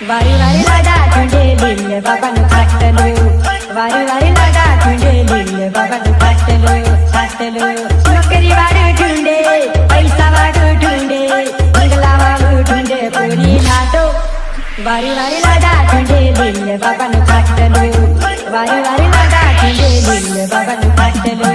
वारी वारी लाडा तुझे दिल बाबा नु खाटलो वारी वारी लाडा तुझे दिल बाबा नु खाटलो खाटलो नौकरी वाळू ढूंढे पैसा वाळू ढूंढे बंगला वाळू ढूंढे पूरी लाडो वारी वारी लाडा तुझे दिल बाबा नु खाटलो वारी वारी लाडा तुझे दिल बाबा नु खाटलो